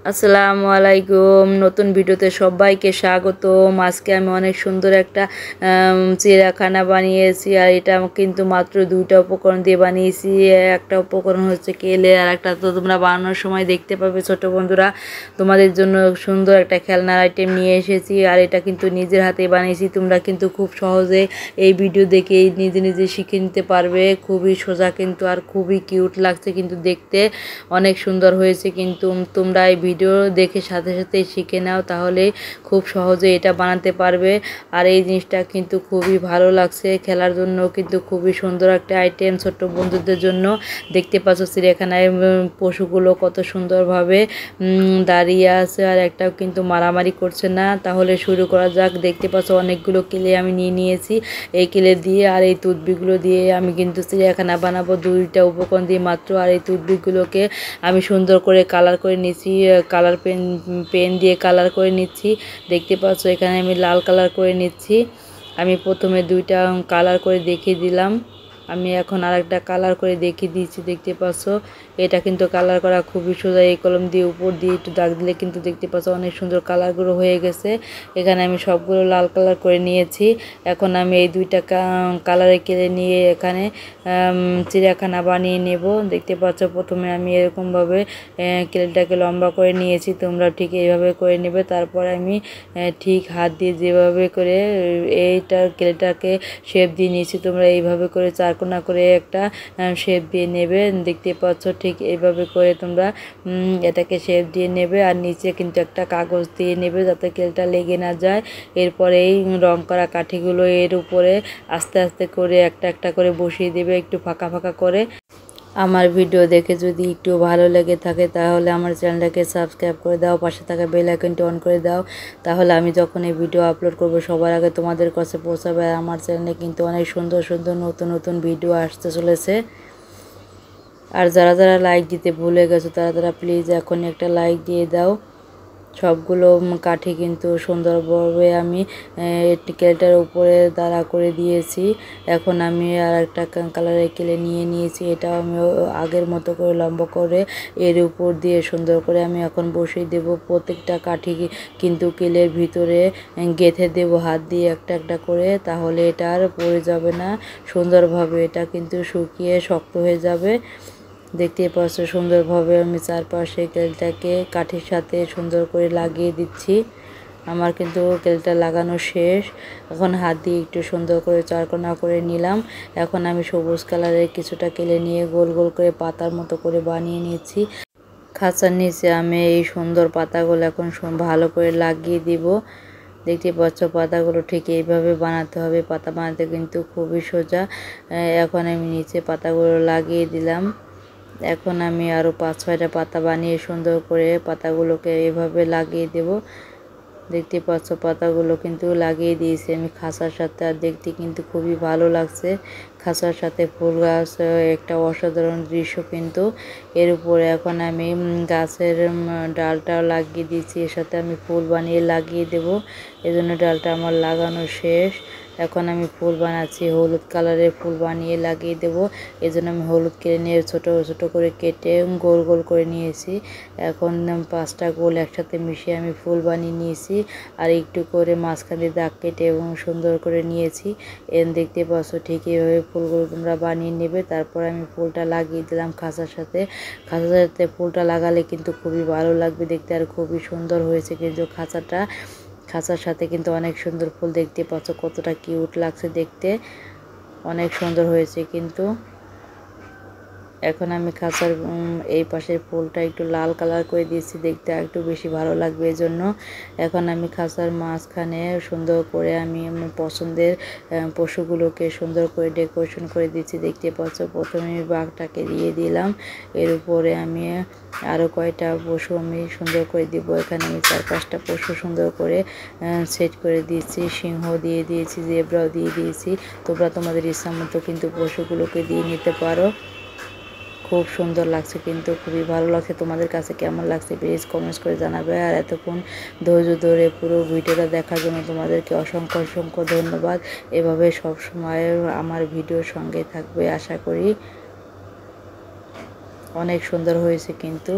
আসসালামু আলাইকুম। নতুন ভিডিওতে সবাইকে স্বাগতম। আজকে আমি অনেক সুন্দর একটা চিড়িয়াখানা বানিয়েছি, আর এটা কিন্তু মাত্র দুইটা উপকরণ দিয়ে বানিয়েছি। একটা উপকরণ হচ্ছে কেলে, আর একটা তো তোমরা বানানোর সময় দেখতে পাবে। ছোট বন্ধুরা, তোমাদের জন্য সুন্দর একটা খেলনার আইটেম নিয়ে এসেছি, আর এটা কিন্তু নিজের হাতে বানিয়েছি। তোমরা কিন্তু খুব সহজে এই ভিডিও দেখে নিজে নিজে শিখে নিতে পারবে। খুবই সোজা কিন্তু, আর খুবই কিউট লাগছে কিন্তু দেখতে, অনেক সুন্দর হয়েছে। কিন্তু তোমরা এই ভিডিও দেখে সাথে সাথে শিখে নাও, তাহলে খুব সহজে এটা বানাতে পারবে। আর এই জিনিসটা কিন্তু খুবই ভালো লাগছে, খেলার জন্য কিন্তু খুবই সুন্দর একটা আইটেম ছোট্ট বন্ধুদের জন্য। দেখতে পাচ্ছ চিড়িয়াখানায় পশুগুলো কত সুন্দরভাবে দাঁড়িয়ে আছে, আর একটাও কিন্তু মারামারি করছে না। তাহলে শুরু করা যাক। দেখতে পাচ্ছ অনেকগুলো কিলে আমি নিয়ে নিয়েছি। এই কিলে দিয়ে আর এই টুথপিকগুলো দিয়ে আমি কিন্তু চিড়িয়াখানা বানাবো, দুইটা উপকরণ দিয়ে মাত্র। আর এই টুথপিকগুলোকে আমি সুন্দর করে কালার করে নিচ্ছি, কালার পেন দিয়ে কালার করে নিচ্ছি। দেখতে পাচ্ছ এখানে আমি লাল কালার করে নিচ্ছি। আমি প্রথমে দুইটা কালার করে দেখিয়ে দিলাম, আমি এখন আরেকটা কালার করে দেখিয়ে দিচ্ছি। দেখতে পাচ্ছ এটা কিন্তু কালার করা খুবই সোজা। এই কলম দিয়ে উপর দিয়ে একটু দাগ দিলে কিন্তু দেখতে পাচ্ছ অনেক সুন্দর কালারগুলো হয়ে গেছে। এখানে আমি সবগুলো লাল কালার করে নিয়েছি। এখন আমি এই দুইটা কালারে কেটে নিয়ে এখানে চিড়িয়াখানা বানিয়ে নেব। দেখতে পাচ্ছ প্রথমে আমি এরকমভাবে কেলেটাকে লম্বা করে নিয়েছি, তোমরা ঠিক এইভাবে করে নেবে। তারপর আমি ঠিক হাত দিয়ে যেভাবে করে এইটা কেলেটাকে শেপ দিয়ে নিয়েছি, তোমরা এইভাবে করে চারকোনা করে একটা শেপ দিয়ে নেবে। দেখতে পাচ্ছ ঠিক এইভাবে করে তোমরা এটাকে শেপ দিয়ে নেবে, আর নিচে কিন্তু একটা কাগজ দিয়ে নেবে যাতে কেলটা লেগে না যায়। এরপরে এই রং করা কাঠিগুলো এর উপরে আস্তে আস্তে করে একটা একটা করে বসিয়ে দেবে, একটু ফাঁকা ফাঁকা করে। আমার ভিডিও দেখে যদি একটু ভালো লেগে থাকে তাহলে আমার চ্যানেলটাকে সাবস্ক্রাইব করে দাও, পাশে থাকা বেল আইকনটি অন করে দাও। তাহলে আমি যখন এই ভিডিও আপলোড করব সবার আগে তোমাদের কাছে পৌঁছাবে। আর আমার চ্যানেলে কিন্তু অনেক সুন্দর সুন্দর নতুন নতুন ভিডিও আসতে চলেছে। আর যারা যারা লাইক দিতে ভুলে গেছো তারা প্লিজ এখনই একটা লাইক দিয়ে দাও। সবগুলো কাঠি কিন্তু সুন্দরভাবে আমি কেলেটার উপরে দাঁড়া করে দিয়েছি। এখন আমি আর একটা কালারের কেলে নিয়ে নিয়েছি, এটা আমি আগের মতো করে লম্বা করে এর উপর দিয়ে সুন্দর করে আমি এখন বসিয়ে দেব। প্রত্যেকটা কাঠি কিন্তু কেলের ভিতরে গেঁথে দেব হাত দিয়ে একটা একটা করে, তাহলে এটা আর পড়ে যাবে না সুন্দরভাবে। এটা কিন্তু শুকিয়ে শক্ত হয়ে যাবে। দেখতে পাচ্ছ সুন্দরভাবে আমি চারপাশে কেলটাকে কাঠির সাথে সুন্দর করে লাগিয়ে দিচ্ছি। আমার কিন্তু কেলটা লাগানো শেষ। এখন হাত দিয়ে একটু সুন্দর করে চারকোনা করে নিলাম। এখন আমি সবুজ কালারের কিছুটা কেলে নিয়ে গোল গোল করে পাতার মতো করে বানিয়ে নিয়েছি। খাঁচার নিচে আমি এই সুন্দর পাতাগুলো এখন ভালো করে লাগিয়ে দিব। দেখতে পাচ্ছ পাতাগুলো ঠিক এইভাবে বানাতে হবে। পাতা বানাতে কিন্তু খুবই সোজা। এখন আমি নিচে পাতাগুলো লাগিয়ে দিলাম। এখন আমি আরও 5-6টা পাতা বানিয়ে সুন্দর করে পাতাগুলোকে এভাবে লাগিয়ে দেব। দেখতে পাচ্ছ পাতাগুলো কিন্তু লাগিয়ে দিয়েছি আমি খাঁচার সাথে, আর দেখতে কিন্তু খুবই ভালো লাগছে। খাঁচার সাথে ফুল গাছ একটা অসাধারণ দৃশ্য কিন্তু। এর উপরে এখন আমি গাছের ডালটাও লাগিয়ে দিয়েছি, এর সাথে আমি ফুল বানিয়ে লাগিয়ে দেব। এজন্য ডালটা আমার লাগানো শেষ। এখন আমি ফুল বানাচ্ছি, হলুদ কালারের ফুল বানিয়ে লাগিয়ে দেব। এজন্য আমি হলুদ কেটে নিয়ে ছোট ছোট করে কেটে গোল গোল করে নিয়েছি। এখন 5টা গোল একসাথে মিশিয়ে আমি ফুল বানিয়ে নিয়েছি, আর একটু করে মাঝখানে দাগ কেটে এবং সুন্দর করে নিয়েছি। দেখতে পাচ্ছ ঠিক এইভাবে ফুলগুলো তোমরা বানিয়ে নেবে। তারপর আমি ফুলটা লাগিয়ে দিলাম খাঁচার সাথে। খাঁচার সাথে ফুলটা লাগালে কিন্তু খুবই ভালো লাগবে দেখতে, আর খুবই সুন্দর হয়েছে কিন্তু খাঁচার সাথে কিন্তু অনেক সুন্দর ফুল। দেখতে পাচ্ছ কতটা কিউট লাগছে দেখতে, অনেক সুন্দর হয়েছে কিন্তু। এখন আমি খাঁচার এই পাশের ফুলটা একটু লাল কালার করে দিয়েছি, দেখতে একটু বেশি ভালো লাগবে এজন্য। এখন আমি খাঁচার মাঝখানে সুন্দর করে আমি পছন্দের পশুগুলোকে সুন্দর করে ডেকোরেশন করে দিচ্ছি। দেখতে পাচ্ছ প্রথমে আমি বাঘটাকে দিয়ে দিলাম, এর উপরে আমি আরও কয়টা পশু আমি সুন্দর করে দিব। এখানে আমি 4-5টা পশু সুন্দর করে সেট করে দিয়েছি। সিংহ দিয়ে দিয়েছি, জেব্রাও দিয়ে দিয়েছি। তোমরা তোমাদের ইচ্ছা মতো কিন্তু পশুগুলোকে দিয়ে নিতে পারো। খুব সুন্দর লাগছে কিন্তু, খুবই ভালো লাগছে। তোমাদের কাছে কেমন লাগছে প্লিজ কমেন্টস করে জানাবে। আর এতক্ষণ ধৈর্য ধরে পুরো ভিডিওটা দেখার জন্য তোমাদেরকে অসংখ্য অসংখ্য ধন্যবাদ। এভাবে সব সময় আমার ভিডিওর সঙ্গে থাকবে আশা করি। অনেক সুন্দর হয়েছে কিন্তু।